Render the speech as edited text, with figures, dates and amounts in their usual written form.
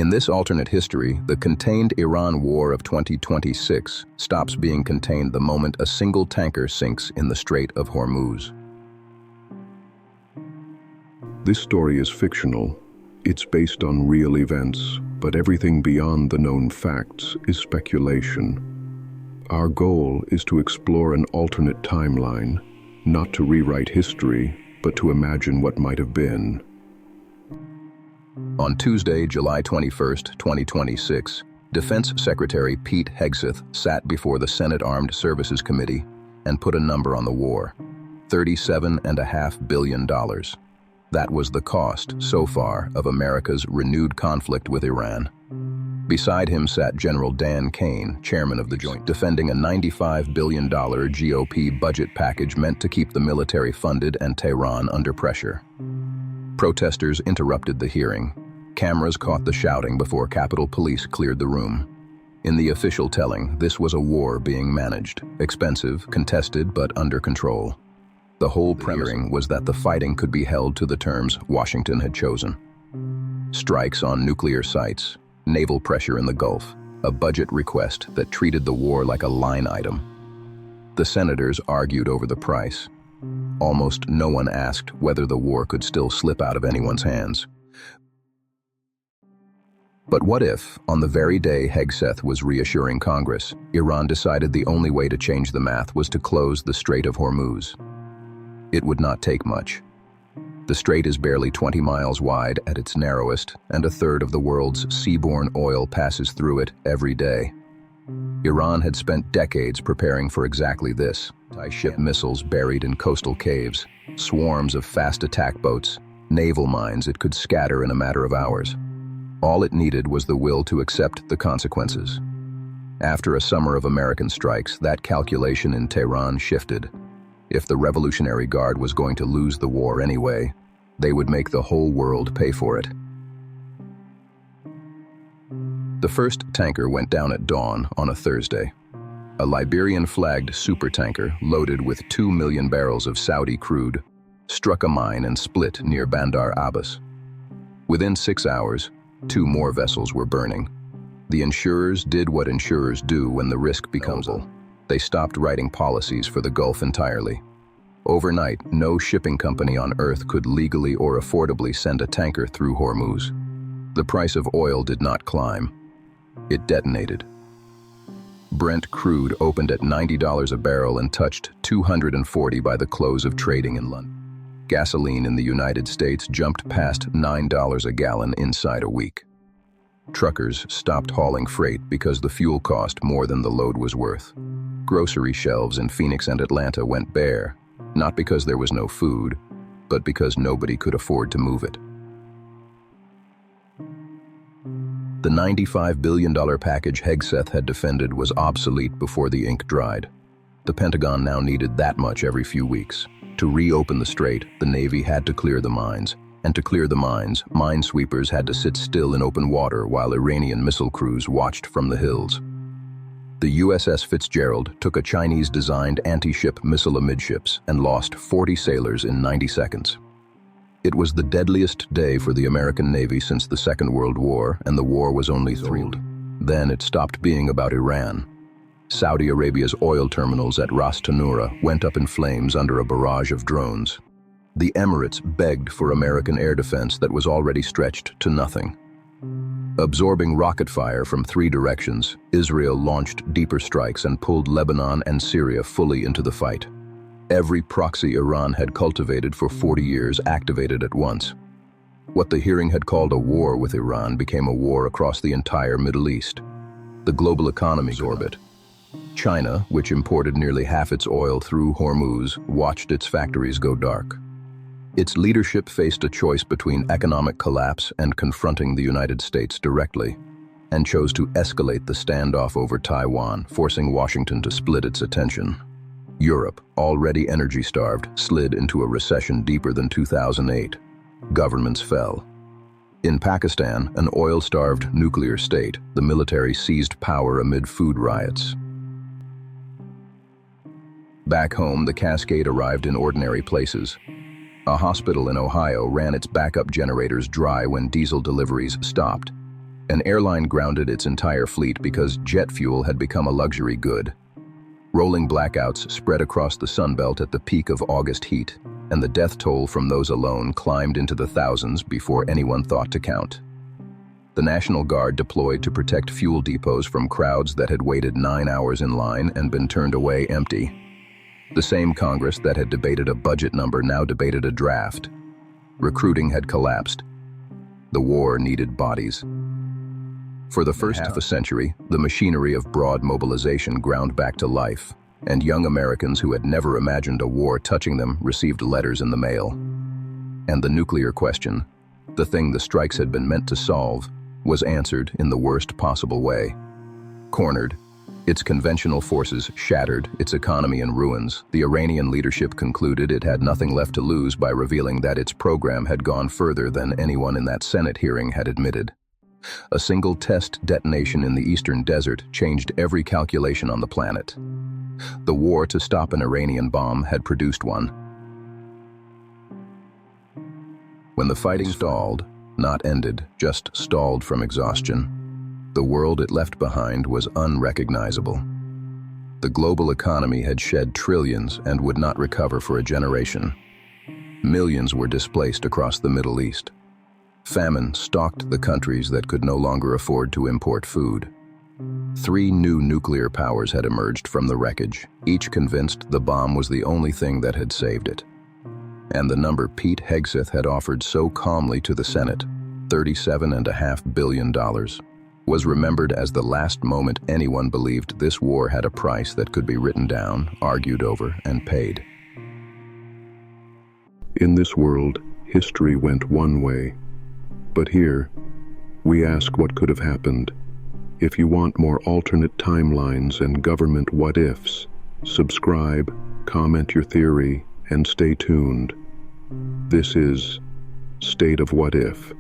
In this alternate history, the contained Iran war of 2026 stops being contained the moment a single tanker sinks in the Strait of Hormuz. This story is fictional. It's based on real events, but everything beyond the known facts is speculation. Our goal is to explore an alternate timeline, not to rewrite history, but to imagine what might have been. On Tuesday, July 21, 2026, Defense Secretary Pete Hegseth sat before the Senate Armed Services Committee and put a number on the war: $37.5 billion. That was the cost, so far, of America's renewed conflict with Iran. Beside him sat General Dan Caine, chairman of the Joint, defending a $95 billion GOP budget package meant to keep the military funded and Tehran under pressure. Protesters interrupted the hearing. Cameras caught the shouting before Capitol Police cleared the room. In the official telling, this was a war being managed, expensive, contested, but under control. The whole premise was that the fighting could be held to the terms Washington had chosen. Strikes on nuclear sites, naval pressure in the Gulf, a budget request that treated the war like a line item. The senators argued over the price. Almost no one asked whether the war could still slip out of anyone's hands. But what if, on the very day Hegseth was reassuring Congress, Iran decided the only way to change the math was to close the Strait of Hormuz? It would not take much. The strait is barely 20 miles wide at its narrowest, and a third of the world's seaborne oil passes through it every day. Iran had spent decades preparing for exactly this: anti-ship missiles buried in coastal caves, swarms of fast attack boats, naval mines it could scatter in a matter of hours. All it needed was the will to accept the consequences. After a summer of American strikes, that calculation in Tehran shifted. If the Revolutionary Guard was going to lose the war anyway, they would make the whole world pay for it. The first tanker went down at dawn on a Thursday. A Liberian-flagged supertanker loaded with 2 million barrels of Saudi crude struck a mine and split near Bandar Abbas. Within 6 hours, 2 more vessels were burning. The insurers did what insurers do when the risk becomes real. They stopped writing policies for the Gulf entirely. Overnight, no shipping company on Earth could legally or affordably send a tanker through Hormuz. The price of oil did not climb. It detonated. Brent crude opened at $90 a barrel and touched $240 by the close of trading in London. Gasoline in the United States jumped past $9 a gallon inside a week. Truckers stopped hauling freight because the fuel cost more than the load was worth. Grocery shelves in Phoenix and Atlanta went bare, not because there was no food, but because nobody could afford to move it. The $95 billion package Hegseth had defended was obsolete before the ink dried. The Pentagon now needed that much every few weeks. To reopen the strait, the Navy had to clear the mines. And to clear the mines, minesweepers had to sit still in open water while Iranian missile crews watched from the hills. The USS Fitzgerald took a Chinese-designed anti-ship missile amidships and lost 40 sailors in 90 seconds. It was the deadliest day for the American Navy since the Second World War, and the war was only 3 years old. Then it stopped being about Iran. Saudi Arabia's oil terminals at Ras Tanura went up in flames under a barrage of drones. The Emirates begged for American air defense that was already stretched to nothing. Absorbing rocket fire from 3 directions, Israel launched deeper strikes and pulled Lebanon and Syria fully into the fight. Every proxy Iran had cultivated for 40 years activated at once. What the hearing had called a war with Iran became a war across the entire Middle East. The global economy's orbit. China, which imported nearly half its oil through Hormuz, watched its factories go dark. Its leadership faced a choice between economic collapse and confronting the United States directly, and chose to escalate the standoff over Taiwan, forcing Washington to split its attention. Europe, already energy-starved, slid into a recession deeper than 2008. Governments fell. In Pakistan, an oil-starved nuclear state, the military seized power amid food riots. Back home, the cascade arrived in ordinary places. A hospital in Ohio ran its backup generators dry when diesel deliveries stopped. An airline grounded its entire fleet because jet fuel had become a luxury good. Rolling blackouts spread across the Sunbelt at the peak of August heat, and the death toll from those alone climbed into the thousands before anyone thought to count. The National Guard deployed to protect fuel depots from crowds that had waited 9 hours in line and been turned away empty. The same Congress that had debated a budget number now debated a draft. Recruiting had collapsed. The war needed bodies. For the first half a century, the machinery of broad mobilization ground back to life, and young Americans who had never imagined a war touching them received letters in the mail. And the nuclear question, the thing the strikes had been meant to solve, was answered in the worst possible way. Cornered, its conventional forces shattered, its economy in ruins, the Iranian leadership concluded it had nothing left to lose by revealing that its program had gone further than anyone in that Senate hearing had admitted. A single test detonation in the eastern desert changed every calculation on the planet. The war to stop an Iranian bomb had produced one. When the fighting stalled, not ended, just stalled from exhaustion, the world it left behind was unrecognizable. The global economy had shed trillions and would not recover for a generation. Millions were displaced across the Middle East. Famine stalked the countries that could no longer afford to import food. 3 new nuclear powers had emerged from the wreckage, each convinced the bomb was the only thing that had saved it. And the number Pete Hegseth had offered so calmly to the Senate, $37.5 billion, was remembered as the last moment anyone believed this war had a price that could be written down, argued over, and paid. In this world, history went one way. But here, we ask what could have happened. If you want more alternate timelines and government what-ifs, subscribe, comment your theory, and stay tuned. This is State of What If.